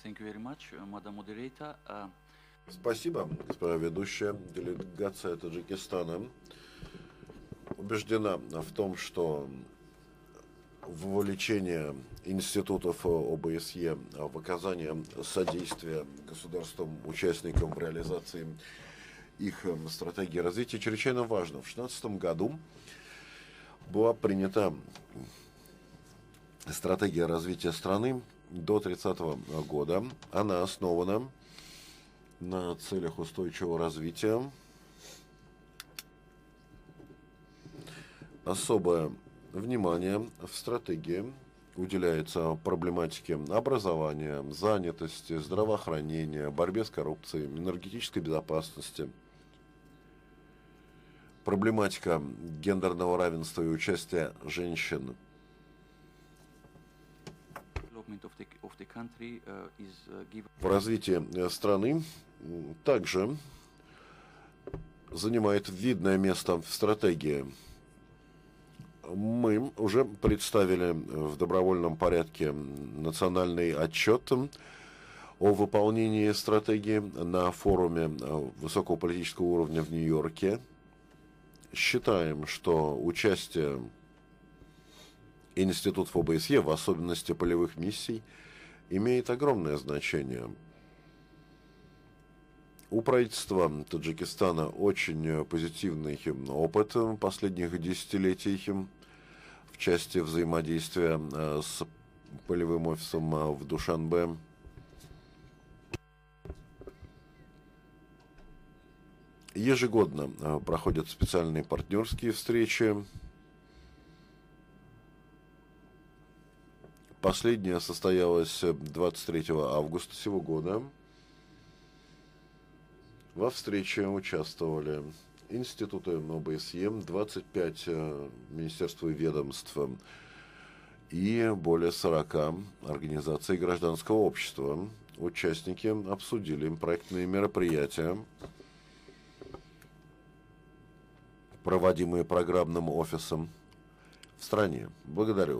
Thank you very much, Madam Moderator. Спасибо, госпожа ведущая. Делегация Таджикистана убеждена в том, что вовлечение институтов ОБСЕ в оказание содействия государствам-участникам в реализации их стратегии развития чрезвычайно важно. В 2016 году была принята стратегия развития страны до 30 года. Она основана на целях устойчивого развития. Особое внимание в стратегии уделяется проблематике образования, занятости, здравоохранения, борьбе с коррупцией, энергетической безопасности. Проблематика гендерного равенства и участия женщин в развитии страны также занимает видное место в стратегии. Мы уже представили в добровольном порядке национальный отчет о выполнении стратегии на форуме высокого политического уровня в Нью-Йорке. Считаем, что участие институтов ОБСЕ, в особенности полевых миссий, имеет огромное значение. У правительства Таджикистана очень позитивный опыт последних десятилетий в части взаимодействия с полевым офисом в Душанбе. Ежегодно проходят специальные партнерские встречи. Последняя состоялась 23 августа сего года. Во встрече участвовали институты ОБСЕ, 25 министерств и ведомств и более 40 организаций гражданского общества. Участники обсудили проектные мероприятия, проводимые программным офисом в стране. Благодарю вас.